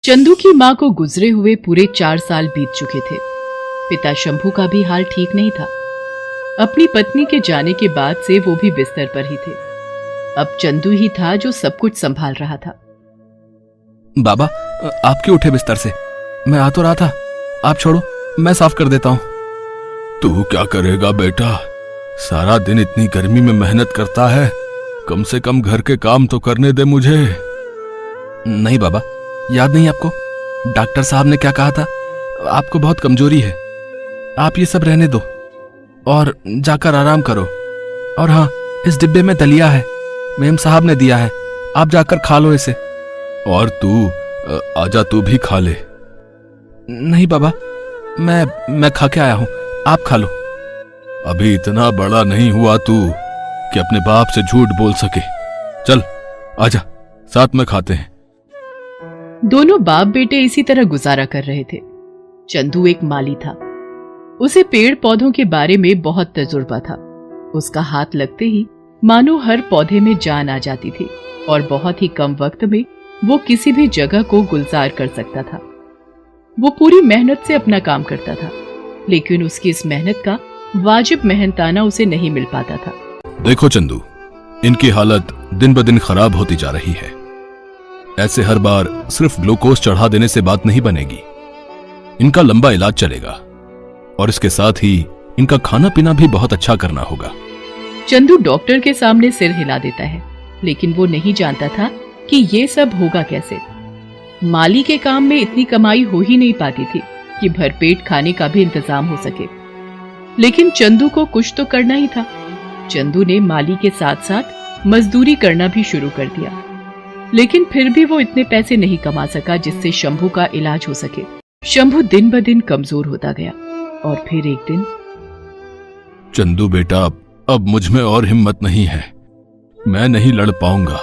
चंदू की मां को गुजरे हुए पूरे 4 साल बीत चुके थे। पिता शंभू का भी हाल ठीक नहीं था। अपनी पत्नी के जाने के बाद से वो भी बिस्तर पर ही थे। अब चंदू ही था जो सब कुछ संभाल रहा था। बाबा, आप क्यों उठे बिस्तर से? मैं आ तो रहा था। आप छोड़ो, मैं साफ कर देता हूँ। तू क्या करेगा बेटा? सारा दिन इतनी गर्मी में मेहनत करता है, कम से कम घर के काम तो करने दे मुझे। नहीं बाबा, याद नहीं आपको? डॉक्टर साहब ने क्या कहा था? आपको बहुत कमजोरी है। आप ये सब रहने दो और जाकर आराम करो। और हाँ, इस डिब्बे में दलिया है, मेम साहब ने दिया है, आप जाकर खा लो इसे। और तू आजा, तू भी खा ले। नहीं बाबा, मैं खा के आया हूं, आप खा लो। अभी इतना बड़ा नहीं हुआ तू कि अपने बाप से झूठ बोल सके। चल आजा, साथ में खाते हैं। दोनों बाप बेटे इसी तरह गुजारा कर रहे थे। चंदू एक माली था। उसे पेड़ पौधों के बारे में बहुत तजुर्बा था। उसका हाथ लगते ही मानो हर पौधे में जान आ जाती थी और बहुत ही कम वक्त में वो किसी भी जगह को गुलजार कर सकता था। वो पूरी मेहनत से अपना काम करता था, लेकिन उसकी इस मेहनत का वाजिब मेहनताना उसे नहीं मिल पाता था। देखो चंदू, इनकी हालत दिन ब दिन खराब होती जा रही है। ऐसे हर बार सिर्फ ग्लूकोज चढ़ा देने से बात नहीं बनेगी। इनका लंबा इलाज चलेगा और इसके साथ ही इनका खाना पीना भी बहुत अच्छा करना होगा। चंदू डॉक्टर के सामने सिर हिला देता है, लेकिन वो नहीं जानता था कि ये सब होगा कैसे। माली के काम में इतनी कमाई हो ही नहीं पाती थी कि भरपेट खाने का भी इंतजाम हो सके। लेकिन चंदू को कुछ तो करना ही था। चंदू ने माली के साथ साथ मजदूरी करना भी शुरू कर दिया, लेकिन फिर भी वो इतने पैसे नहीं कमा सका जिससे शंभू का इलाज हो सके। शंभू दिन ब दिन कमजोर होता गया और फिर एक दिन, चंदू बेटा, अब मुझ में और हिम्मत नहीं है। मैं नहीं लड़ पाऊंगा।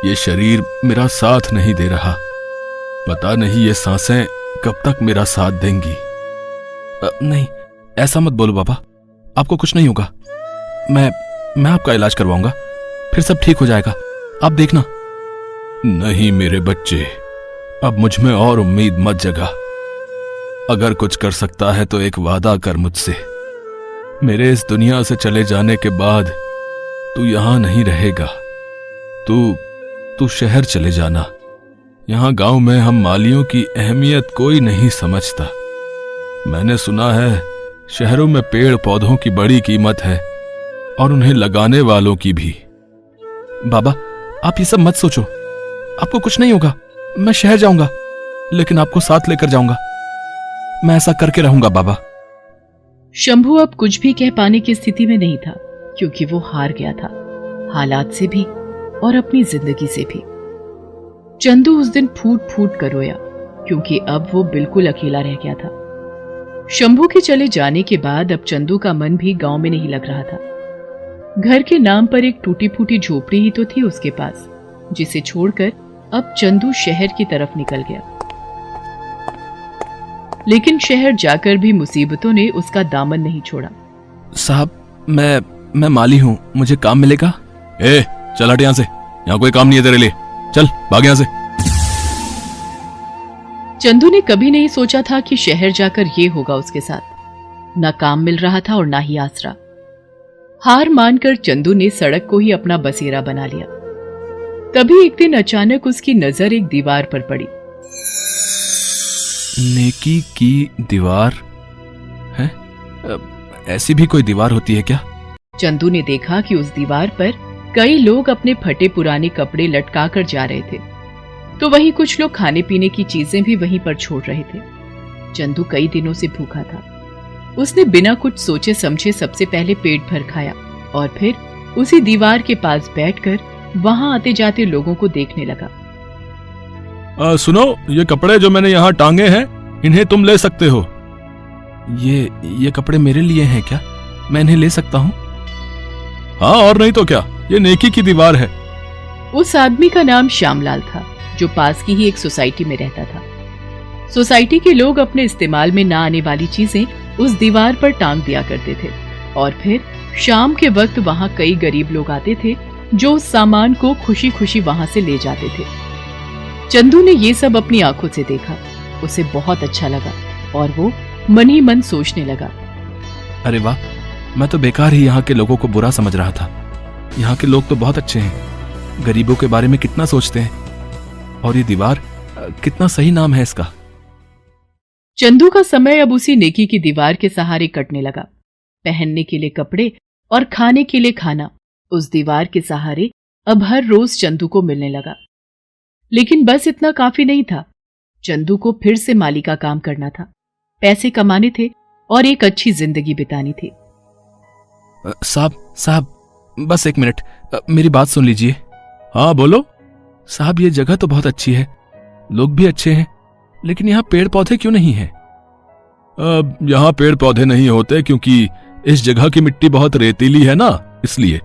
ये शरीर मेरा साथ नहीं दे रहा। पता नहीं ये सांसें कब तक मेरा साथ देंगी। नहीं, ऐसा मत बोलो बाबा, आपको कुछ नहीं होगा। मैं आपका इलाज करवाऊंगा, फिर सब ठीक हो जाएगा, आप देखना। नहीं मेरे बच्चे, अब मुझ में और उम्मीद मत जगा। अगर कुछ कर सकता है तो एक वादा कर मुझसे। मेरे इस दुनिया से चले जाने के बाद तू यहां नहीं रहेगा। तू शहर चले जाना। यहां गांव में हम मालियों की अहमियत कोई नहीं समझता। मैंने सुना है शहरों में पेड़ पौधों की बड़ी कीमत है और उन्हें लगाने वालों की भी। बाबा, आप ये सब मत सोचो, आपको कुछ नहीं होगा। मैं शहर जाऊंगा, लेकिन आपको साथ लेकर जाऊंगा। मैं ऐसा करके रहूंगा बाबा। शंभू अब कुछ भी कह पाने की स्थिति में नहीं था, क्योंकि वो हार गया था, हालात से भी और अपनी जिंदगी से भी। चंदू उस दिन फूट फूट कर रोया, क्योंकि अब वो बिल्कुल अकेला रह गया था। शंभू के चले जाने के बाद अब चंदू का मन भी गांव में नहीं लग रहा था। घर के नाम पर एक टूटी फूटी झोपड़ी ही तो थी उसके पास, जिसे छोड़कर अब चंदू शहर की तरफ निकल गया। लेकिन शहर जाकर भी मुसीबतों ने उसका दामन नहीं छोड़ा। साहब, मैं माली हूं, मुझे काम मिलेगा? चल हट यहां से, यहां कोई काम नहीं है तेरे लिए। चल भाग यहां से। चंदू ने कभी नहीं सोचा था कि शहर जाकर ये होगा उसके साथ। ना काम मिल रहा था और ना ही आसरा। हार मानकर चंदू ने सड़क को ही अपना बसेरा बना लिया। तभी एक दिन अचानक उसकी नजर एक दीवार पर पड़ी। नेकी की दीवार है? ऐसी भी कोई दीवार होती है क्या? चंदू ने देखा कि उस दीवार पर कई लोग अपने फटे पुराने कपड़े लटका कर जा रहे थे, तो वहीं कुछ लोग खाने पीने की चीजें भी वहीं पर छोड़ रहे थे। चंदू कई दिनों से भूखा था। उसने बिना कुछ सोचे समझे सबसे पहले पेट भर खाया और फिर उसी दीवार के पास बैठकर वहां आते जाते लोगों को देखने लगा। सुनो, ये कपड़े जो मैंने यहाँ टांगे हैं, इन्हें तुम ले सकते हो। ये कपड़े मेरे लिए हैं क्या? मैं इन्हें ले सकता हूँ? हाँ, और नहीं तो क्या, ये नेकी की दीवार है। उस आदमी का नाम श्यामलाल था, जो पास की ही एक सोसाइटी में रहता था। सोसाइटी के लोग अपने इस्तेमाल में ना आने वाली चीजें उस दीवार पर टांग दिया करते थे और फिर शाम के वक्त वहां कई गरीब लोग आते थे जो उस सामान को खुशी खुशी वहां से ले जाते थे। चंदू ने ये सब अपनी आंखों से देखा। उसे बहुत अच्छा लगा और वो मन ही मन सोचने लगा। अरे वाह, मैं तो बेकार ही यहाँ के लोगों को बुरा समझ रहा था। यहाँ के लोग तो बहुत अच्छे हैं, गरीबों के बारे में कितना सोचते हैं। और ये दीवार, कितना सही नाम है इसका। चंदू का समय अब उसी नेकी की दीवार के सहारे कटने लगा। पहनने के लिए कपड़े और खाने के लिए खाना उस दीवार के सहारे अब हर रोज चंदू को मिलने लगा। लेकिन बस इतना काफी नहीं था। चंदू को फिर से माली का काम करना था, पैसे कमाने थे और एक अच्छी जिंदगी बितानी थी। साहब, बस एक मिनट, मेरी बात सुन लीजिए। हाँ बोलो। साहब, ये जगह तो बहुत अच्छी है, लोग भी अच्छे हैं, लेकिन यहाँ पेड़ पौधे क्यों नहीं है? यहाँ पेड़ पौधे नहीं होते क्योंकि इस जगह की मिट्टी बहुत रेतीली है ना, इसलिए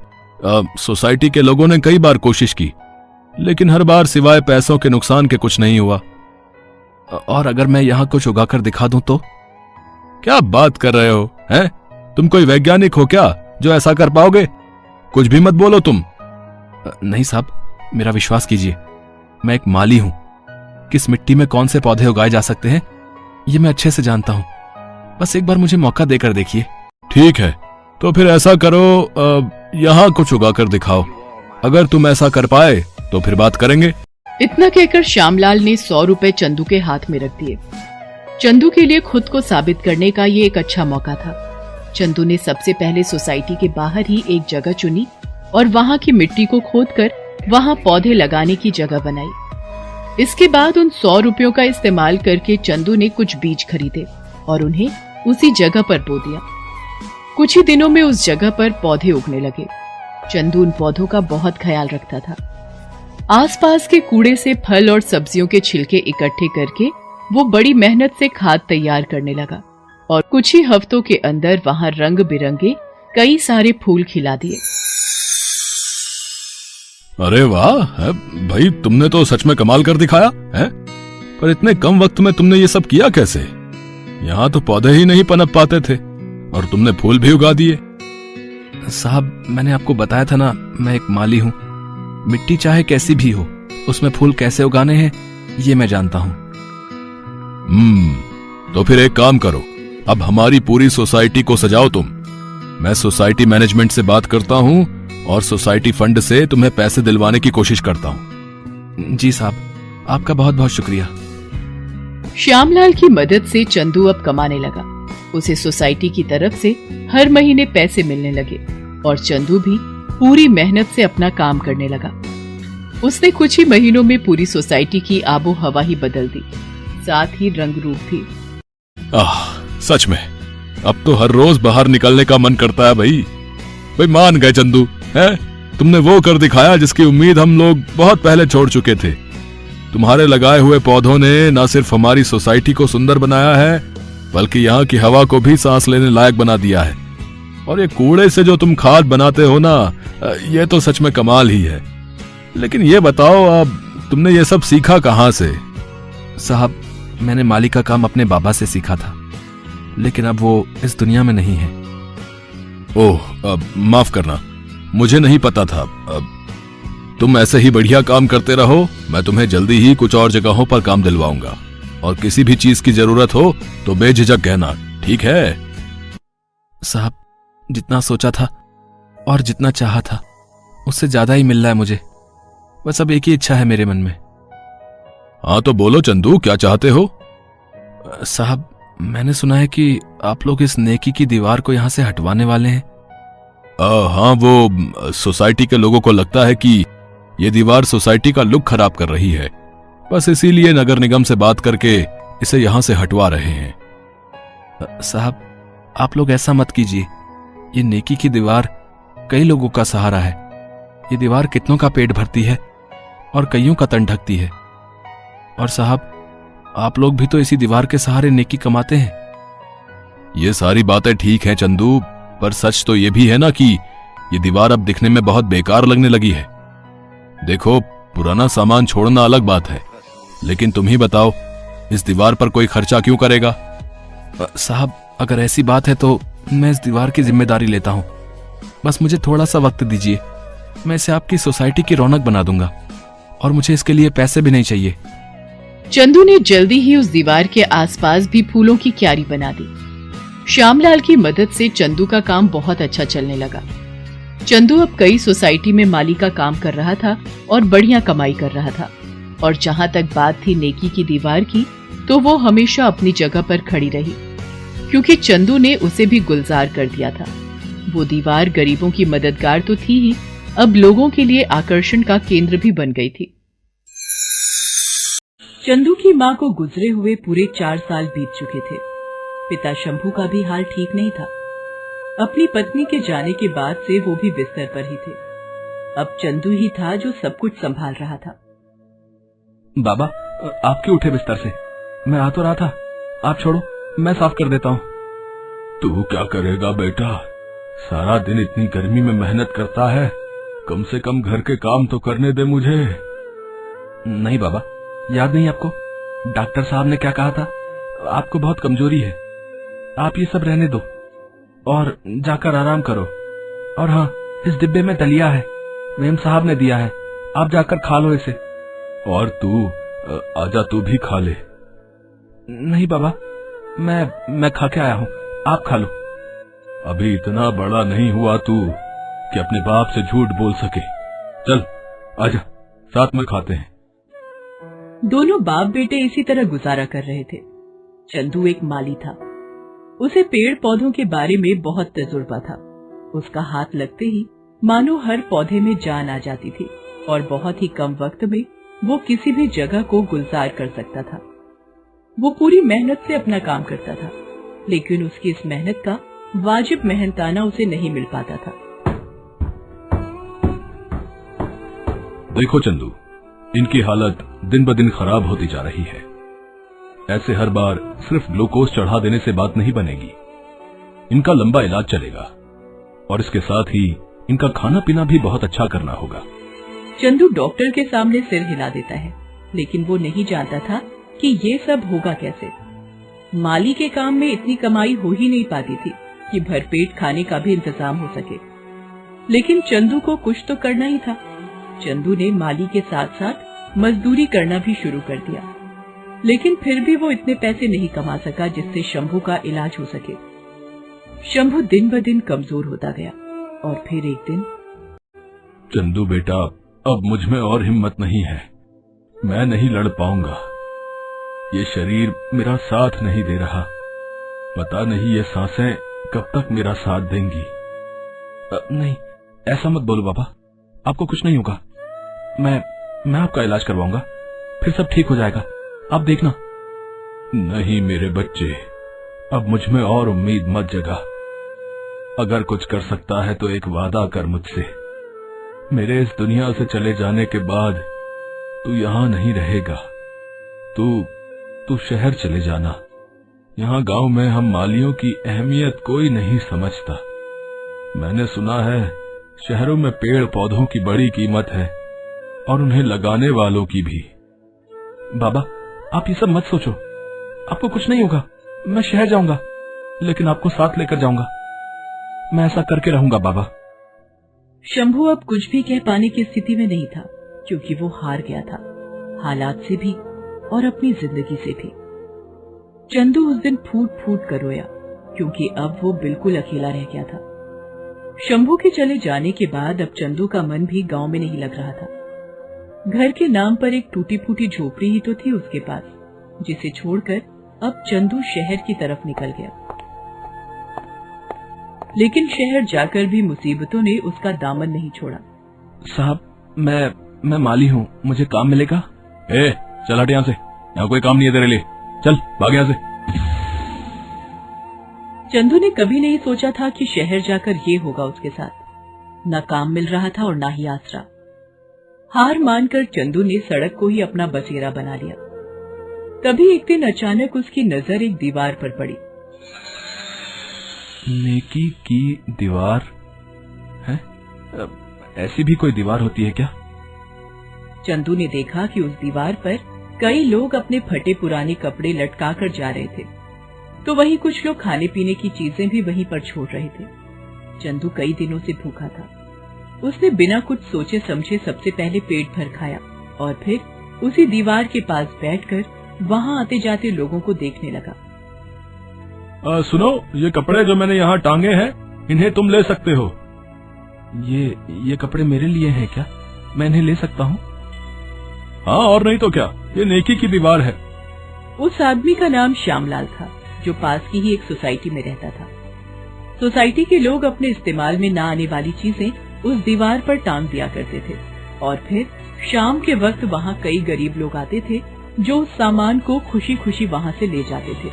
सोसाइटी के लोगों ने कई बार कोशिश की, लेकिन हर बार सिवाय पैसों के नुकसान के कुछ नहीं हुआ। और अगर मैं यहाँ कुछ उगाकर दिखा दूं तो? क्या बात कर रहे हो, हैं? तुम कोई वैज्ञानिक हो क्या जो ऐसा कर पाओगे? कुछ भी मत बोलो तुम। नहीं साहब, मेरा विश्वास कीजिए, मैं एक माली हूं। किस मिट्टी में कौन से पौधे उगाए जा सकते हैं ये मैं अच्छे से जानता हूं। बस एक बार मुझे मौका देकर देखिए। ठीक है, तो फिर ऐसा करो, यहाँ कुछ उगाकर दिखाओ। अगर तुम ऐसा कर पाए तो फिर बात करेंगे। इतना कहकर श्यामलाल ने 100 रुपए चंदू के हाथ में रख दिए। चंदू के लिए खुद को साबित करने का ये एक अच्छा मौका था। चंदू ने सबसे पहले सोसाइटी के बाहर ही एक जगह चुनी और वहां की मिट्टी को खोदकर वहां पौधे लगाने की जगह बनाई। इसके बाद उन 100 रुपयों का इस्तेमाल करके चंदू ने कुछ बीज खरीदे और उन्हें उसी जगह पर बो दिया। कुछ ही दिनों में उस जगह पर पौधे उगने लगे। चंदू उन पौधों का बहुत ख्याल रखता था। आसपास के कूड़े से फल और सब्जियों के छिलके इकट्ठे करके वो बड़ी मेहनत से खाद तैयार करने लगा और कुछ ही हफ्तों के अंदर वहां रंग बिरंगे कई सारे फूल खिला दिए। अरे वाह है भाई, तुमने तो सच में कमाल कर दिखाया है। पर इतने कम वक्त में तुमने ये सब किया कैसे? यहाँ तो पौधे ही नहीं पनप पाते थे और तुमने फूल भी उगा दिए। साहब, मैंने आपको बताया था ना, मैं एक माली हूँ। मिट्टी चाहे कैसी भी हो, उसमें फूल कैसे उगाने हैं ये मैं जानता हूँ। तो फिर एक काम करो, अब हमारी पूरी सोसाइटी को सजाओ तुम। मैं सोसाइटी मैनेजमेंट से बात करता हूँ और सोसाइटी फंड से तुम्हें पैसे दिलवाने की कोशिश करता हूँ। जी साहब, आपका बहुत बहुत शुक्रिया। श्यामलाल की मदद से चंदू अब कमाने लगा। उसे सोसाइटी की तरफ से हर महीने पैसे मिलने लगे और चंदू भी पूरी मेहनत से अपना काम करने लगा। उसने कुछ ही महीनों में पूरी सोसाइटी की आबो हवा ही बदल दी, साथ ही रंग रूप भी। सच में अब तो हर रोज बाहर निकलने का मन करता है भाई मान गए चंदू, है? तुमने वो कर दिखाया जिसकी उम्मीद हम लोग बहुत पहले छोड़ चुके थे। तुम्हारे लगाए हुए पौधों ने न सिर्फ हमारी सोसाइटी को सुंदर बनाया है, बल्कि यहाँ की हवा को भी सांस लेने लायक बना दिया है। और ये कूड़े से जो तुम खाद बनाते हो ना, ये तो सच में कमाल ही है। लेकिन ये बताओ, अब तुमने ये सब सीखा कहाँ से? साहब, मैंने माली का काम अपने बाबा से सीखा था, लेकिन अब वो इस दुनिया में नहीं है। ओह, माफ करना, मुझे नहीं पता था। तुम ऐसे ही बढ़िया काम करते रहो, मैं तुम्हें जल्दी ही कुछ और जगहों पर काम दिलवाऊंगा। और किसी भी चीज की जरूरत हो तो बेझिझक कहना, ठीक है? साहब, जितना सोचा था और जितना चाहा था उससे ज्यादा ही मिल रहा है मुझे। बस अब एक ही इच्छा है मेरे मन में। हाँ तो बोलो चंदू, क्या चाहते हो? साहब, मैंने सुना है कि आप लोग इस नेकी की दीवार को यहाँ से हटवाने वाले हैं। हाँ, वो सोसाइटी के लोगों को लगता है कि ये दीवार सोसाइटी का लुक खराब कर रही है, बस इसीलिए नगर निगम से बात करके इसे यहाँ से हटवा रहे हैं। साहब, आप लोग ऐसा मत कीजिए। ये नेकी की दीवार कई लोगों का सहारा है। ये दीवार कितनों का पेट भरती है और कईयों का तन ढकती है। और साहब, आप लोग भी तो इसी दीवार के सहारे नेकी कमाते हैं। ये सारी बातें ठीक हैं चंदू, पर सच तो ये भी है ना कि ये दीवार अब दिखने में बहुत बेकार लगने लगी है। देखो, पुराना सामान छोड़ना अलग बात है, लेकिन तुम ही बताओ, इस दीवार पर कोई खर्चा क्यों करेगा? साहब, अगर ऐसी बात है तो मैं इस दीवार की जिम्मेदारी लेता हूं। बस मुझे थोड़ा सा वक्त दीजिए, मैं इसे आपकी सोसाइटी की रौनक बना दूंगा। और मुझे इसके लिए पैसे भी नहीं चाहिए। चंदू ने जल्दी ही उस दीवार के आसपास भी फूलों की क्यारी बना दी। श्यामलाल की मदद से चंदू का काम बहुत अच्छा चलने लगा। चंदू अब कई सोसाइटी में माली का काम कर रहा था और बढ़िया कमाई कर रहा था। और जहां तक बात थी नेकी की दीवार की, तो वो हमेशा अपनी जगह पर खड़ी रही, क्योंकि चंदू ने उसे भी गुलजार कर दिया था। वो दीवार गरीबों की मददगार तो थी ही, अब लोगों के लिए आकर्षण का केंद्र भी बन गई थी। चंदू की मां को गुजरे हुए पूरे 4 साल बीत चुके थे। पिता शंभू का भी हाल ठीक नहीं था। अपनी पत्नी के जाने के बाद से वो भी बिस्तर पर ही थे। अब चंदू ही था जो सब कुछ संभाल रहा था। बाबा, आप क्यों उठे बिस्तर से? मैं आ तो रहा था, आप छोड़ो, मैं साफ कर देता हूँ। तू क्या करेगा बेटा? सारा दिन इतनी गर्मी में मेहनत करता है, कम से कम घर के काम तो करने दे मुझे। नहीं बाबा, याद नहीं आपको? डॉक्टर साहब ने क्या कहा था? आपको बहुत कमजोरी है, आप ये सब रहने दो और जाकर आराम करो। और हाँ, इस डिब्बे में दलिया है, मेम साहब ने दिया है, आप जाकर खा लो इसे। और तू आजा, तू भी खा ले। नहीं बाबा, मैं खा के आया हूँ, आप खा लो। अभी इतना बड़ा नहीं हुआ तू कि अपने बाप से झूठ बोल सके। चल आजा, साथ में खाते हैं। दोनों बाप बेटे इसी तरह गुजारा कर रहे थे। चंदू एक माली था। उसे पेड़ पौधों के बारे में बहुत तजुर्बा था। उसका हाथ लगते ही मानो हर पौधे में जान आ जाती थी और बहुत ही कम वक्त में वो किसी भी जगह को गुलजार कर सकता था। वो पूरी मेहनत से अपना काम करता था, लेकिन उसकी इस मेहनत का वाजिब मेहनताना उसे नहीं मिल पाता था। देखो चंदू, इनकी हालत दिन ब दिन खराब होती जा रही है। ऐसे हर बार सिर्फ ग्लूकोज चढ़ा देने से बात नहीं बनेगी। इनका लंबा इलाज चलेगा और इसके साथ ही इनका खाना पीना भी बहुत अच्छा करना होगा। चंदू डॉक्टर के सामने सिर हिला देता है, लेकिन वो नहीं जानता था कि ये सब होगा कैसे। माली के काम में इतनी कमाई हो ही नहीं पाती थी कि भरपेट खाने का भी इंतजाम हो सके। लेकिन चंदू को कुछ तो करना ही था। चंदू ने माली के साथ साथ मजदूरी करना भी शुरू कर दिया, लेकिन फिर भी वो इतने पैसे नहीं कमा सका जिससे शंभू का इलाज हो सके। शंभू दिन ब दिन कमजोर होता गया और फिर एक दिन, चंदू बेटा, अब मुझ में और हिम्मत नहीं है, मैं नहीं लड़ पाऊंगा। ये शरीर मेरा साथ नहीं दे रहा। पता नहीं ये सांसें कब तक मेरा साथ देंगी। नहीं, ऐसा मत बोलो बाबा, आपको कुछ नहीं होगा। मैं आपका इलाज करवाऊंगा, फिर सब ठीक हो जाएगा, आप देखना। नहीं मेरे बच्चे, अब मुझ में और उम्मीद मत जगा। अगर कुछ कर सकता है तो एक वादा कर मुझसे। मेरे इस दुनिया से चले जाने के बाद तू यहाँ नहीं रहेगा। तू शहर चले जाना। यहाँ गांव में हम मालियों की अहमियत कोई नहीं समझता। मैंने सुना है शहरों में पेड़ पौधों की बड़ी कीमत है और उन्हें लगाने वालों की भी। बाबा, आप ये सब मत सोचो, आपको कुछ नहीं होगा। मैं शहर जाऊंगा, लेकिन आपको साथ लेकर जाऊंगा। मैं ऐसा करके रहूंगा बाबा। शंभू अब कुछ भी कह पाने की स्थिति में नहीं था, क्योंकि वो हार गया था, हालात से भी और अपनी जिंदगी से भी। चंदू उस दिन फूट फूट कर रोया, क्योंकि अब वो बिल्कुल अकेला रह गया था। शंभू के चले जाने के बाद अब चंदू का मन भी गांव में नहीं लग रहा था। घर के नाम पर एक टूटी फूटी झोपड़ी ही तो थी उसके पास, जिसे छोड़कर अब चंदू शहर की तरफ निकल गया। लेकिन शहर जाकर भी मुसीबतों ने उसका दामन नहीं छोड़ा। साहब, मैं माली हूँ, मुझे काम मिलेगा? चल हट यहाँ से, यहाँ कोई काम नहीं है तेरे लिए, चल भाग यहाँ से। चंदू ने कभी नहीं सोचा था कि शहर जाकर ये होगा उसके साथ। न काम मिल रहा था और न ही आसरा। हार मानकर चंदू ने सड़क को ही अपना बसेरा बना लिया। तभी एक दिन अचानक उसकी नजर एक दीवार पर पड़ी। नेकी की दीवार है? ऐसी भी कोई दीवार होती है क्या? चंदू ने देखा कि उस दीवार पर कई लोग अपने फटे पुराने कपड़े लटका कर जा रहे थे, तो वहीं कुछ लोग खाने पीने की चीजें भी वहीं पर छोड़ रहे थे। चंदू कई दिनों से भूखा था। उसने बिना कुछ सोचे समझे सबसे पहले पेट भर खाया और फिर उसी दीवार के पास बैठकर वहां आते जाते लोगों को देखने लगा। सुनो, ये कपड़े जो मैंने यहाँ टांगे हैं, इन्हें तुम ले सकते हो। ये कपड़े मेरे लिए हैं क्या? मैं इन्हें ले सकता हूँ? हाँ, और नहीं तो क्या, ये नेकी की दीवार है। उस आदमी का नाम श्यामलाल था, जो पास की ही एक सोसाइटी में रहता था। सोसाइटी के लोग अपने इस्तेमाल में न आने वाली चीजें उस दीवार पर टांग दिया करते थे और फिर शाम के वक्त वहाँ कई गरीब लोग आते थे जो उस सामान को खुशी खुशी वहाँ से ले जाते थे।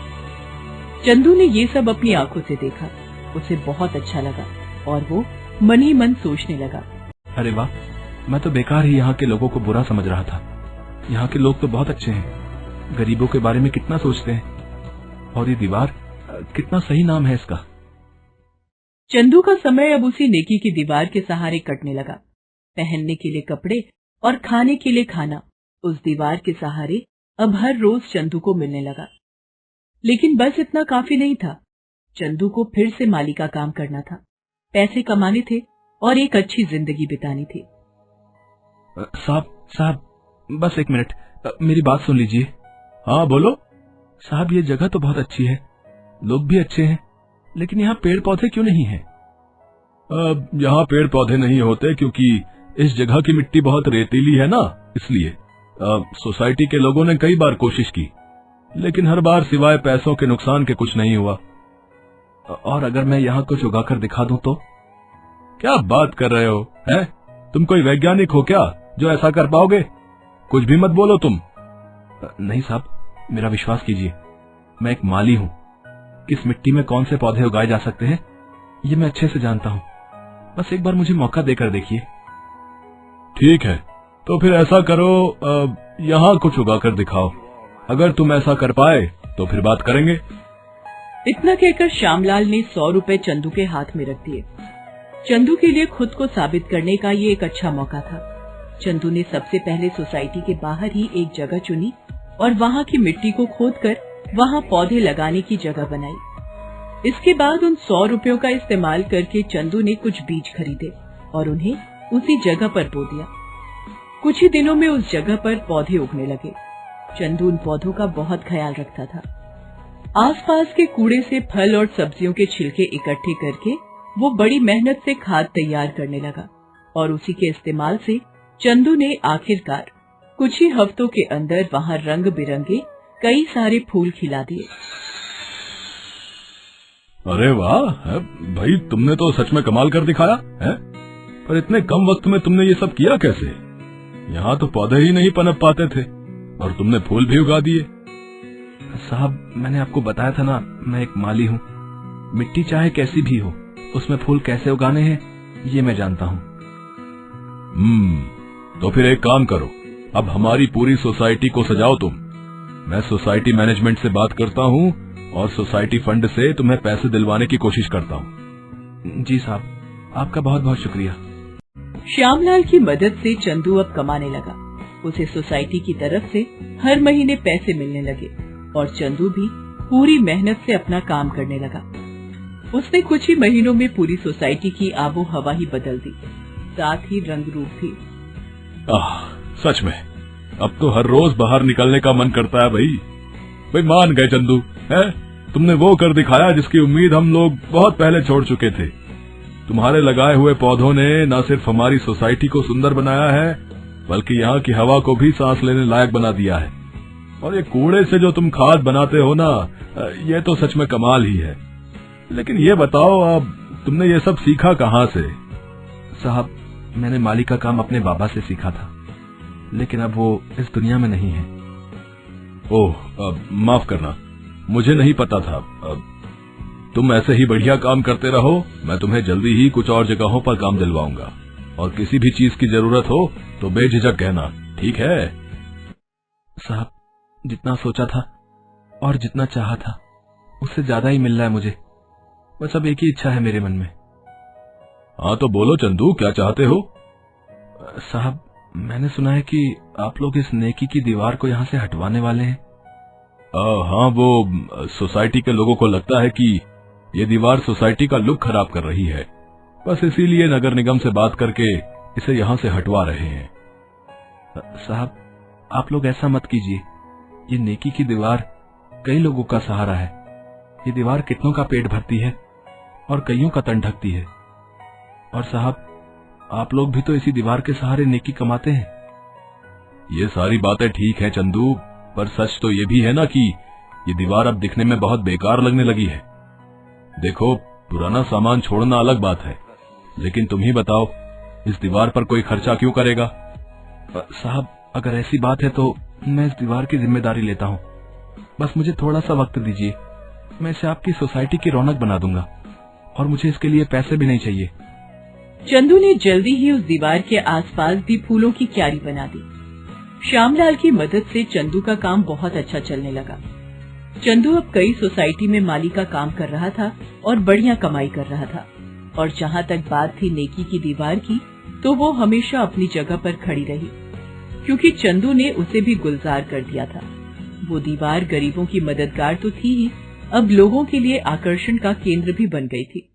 चंदू ने ये सब अपनी आंखों से देखा, उसे बहुत अच्छा लगा और वो मन ही मन सोचने लगा, अरे वाह, मैं तो बेकार ही यहाँ के लोगों को बुरा समझ रहा था। यहाँ के लोग तो बहुत अच्छे हैं, गरीबों के बारे में कितना सोचते हैं। और ये दीवार, कितना सही नाम है इसका। चंदू का समय अब उसी नेकी की दीवार के सहारे कटने लगा। पहनने के लिए कपड़े और खाने के लिए खाना उस दीवार के सहारे अब हर रोज चंदू को मिलने लगा। लेकिन बस इतना काफी नहीं था। चंदू को फिर से माली का काम करना था, पैसे कमाने थे और एक अच्छी जिंदगी बितानी थी। साहब, बस एक मिनट, मेरी बात सुन लीजिए। हाँ बोलो। साहब, ये जगह तो बहुत अच्छी है, लोग भी अच्छे हैं, लेकिन यहाँ पेड़ पौधे क्यों नहीं हैं? यहाँ पेड़ पौधे नहीं होते क्योंकि इस जगह की मिट्टी बहुत रेतीली है ना, इसलिए सोसाइटी के लोगों ने कई बार कोशिश की, लेकिन हर बार सिवाय पैसों के नुकसान के कुछ नहीं हुआ। और अगर मैं यहाँ कुछ उगाकर दिखा दूं तो? क्या बात कर रहे हो, हैं? तुम कोई वैज्ञानिक हो क्या जो ऐसा कर पाओगे? कुछ भी मत बोलो तुम। नहीं साहब, मेरा विश्वास कीजिए, मैं एक माली हूँ। किस मिट्टी में कौन से पौधे उगाए जा सकते हैं ये मैं अच्छे से जानता हूँ। बस एक बार मुझे मौका देकर देखिए। ठीक है, तो फिर ऐसा करो, यहाँ कुछ उगाकर दिखाओ। अगर तुम ऐसा कर पाए तो फिर बात करेंगे। इतना कहकर श्यामलाल ने 100 रुपए चंदू के हाथ में रख दिए। चंदू के लिए खुद को साबित करने का ये एक अच्छा मौका था। चंदू ने सबसे पहले सोसाइटी के बाहर ही एक जगह चुनी और वहाँ की मिट्टी को खोदकर वहाँ पौधे लगाने की जगह बनाई। इसके बाद उन 100 रुपयों का इस्तेमाल करके चंदू ने कुछ बीज खरीदे और उन्हें उसी जगह पर बो दिया। कुछ ही दिनों में उस जगह पर पौधे उगने लगे। चंदू उन पौधों का बहुत ख्याल रखता था। आसपास के कूड़े से फल और सब्जियों के छिलके इकट्ठे करके वो बड़ी मेहनत से खाद तैयार करने लगा और उसी के इस्तेमाल से चंदू ने आखिरकार कुछ ही हफ्तों के अंदर वहाँ रंग बिरंगे कई सारे फूल खिला दिए। अरे वाह भाई, तुमने तो सच में कमाल कर दिखाया है। पर इतने कम वक्त में तुमने ये सब किया कैसे? यहाँ तो पौधे ही नहीं पनप पाते थे और तुमने फूल भी उगा दिए। साहब, मैंने आपको बताया था ना, मैं एक माली हूँ। मिट्टी चाहे कैसी भी हो, उसमें फूल कैसे उगाने हैं ये मैं जानता हूँ। तो फिर एक काम करो, अब हमारी पूरी सोसाइटी को सजाओ तुम। मैं सोसाइटी मैनेजमेंट से बात करता हूँ और सोसाइटी फंड से तुम्हें पैसे दिलवाने की कोशिश करता हूँ। जी साहब, आपका बहुत बहुत शुक्रिया। श्यामलाल की मदद से चंदू अब कमाने लगा। उसे सोसाइटी की तरफ से हर महीने पैसे मिलने लगे और चंदू भी पूरी मेहनत से अपना काम करने लगा। उसने कुछ ही महीनों में पूरी सोसाइटी की आबो हवा ही बदल दी, साथ ही रंग रूप भी। सच में अब तो हर रोज बाहर निकलने का मन करता है भाई। मान गए चंदू, है? तुमने वो कर दिखाया जिसकी उम्मीद हम लोग बहुत पहले छोड़ चुके थे। तुम्हारे लगाए हुए पौधों ने न सिर्फ हमारी सोसाइटी को सुंदर बनाया है, बल्कि यहाँ की हवा को भी सांस लेने लायक बना दिया है। और ये कूड़े से जो तुम खाद बनाते हो ना, ये तो सच में कमाल ही है। लेकिन ये बताओ, अब तुमने ये सब सीखा कहाँ से? साहब, मैंने माली का काम अपने बाबा से सीखा था, लेकिन अब वो इस दुनिया में नहीं है। ओह, माफ करना, मुझे नहीं पता था। तुम ऐसे ही बढ़िया काम करते रहो, मैं तुम्हें जल्दी ही कुछ और जगहों पर काम दिलवाऊंगा। और किसी भी चीज की जरूरत हो तो बेझिझक कहना, ठीक है? साहब, जितना सोचा था और जितना चाहा था उससे ज्यादा ही मिल रहा है मुझे। बस अब एक ही इच्छा है मेरे मन में। हाँ तो बोलो चंदू, क्या चाहते हो? साहब, मैंने सुना है कि आप लोग इस नेकी की दीवार को यहाँ से हटवाने वाले हैं। हाँ, वो सोसाइटी के लोगों को लगता है कि ये दीवार सोसाइटी का लुक खराब कर रही है, बस इसीलिए नगर निगम से बात करके इसे यहाँ से हटवा रहे हैं। साहब, आप लोग ऐसा मत कीजिए। ये नेकी की दीवार कई लोगों का सहारा है। ये दीवार कितनों का पेट भरती है और कईयों का तन ढकती है। और साहब, आप लोग भी तो इसी दीवार के सहारे नेकी कमाते हैं। ये सारी बातें ठीक है चंदू, पर सच तो ये भी है ना कि ये दीवार अब दिखने में बहुत बेकार लगने लगी है। देखो, पुराना सामान छोड़ना अलग बात है, लेकिन तुम ही बताओ, इस दीवार पर कोई खर्चा क्यों करेगा? साहब, अगर ऐसी बात है तो मैं इस दीवार की जिम्मेदारी लेता हूँ। बस मुझे थोड़ा सा वक्त दीजिए, मैं इसे आपकी सोसाइटी की रौनक बना दूंगा, और मुझे इसके लिए पैसे भी नहीं चाहिए। चंदू ने जल्दी ही उस दीवार के आसपास भी फूलों की क्यारी बना दी। श्यामलाल की मदद से चंदू का काम बहुत अच्छा चलने लगा। चंदू अब कई सोसाइटी में माली का काम कर रहा था और बढ़िया कमाई कर रहा था। और जहाँ तक बात थी नेकी की दीवार की, तो वो हमेशा अपनी जगह पर खड़ी रही, क्योंकि चंदू ने उसे भी गुलजार कर दिया था। वो दीवार गरीबों की मददगार तो थी ही, अब लोगों के लिए आकर्षण का केंद्र भी बन गई थी।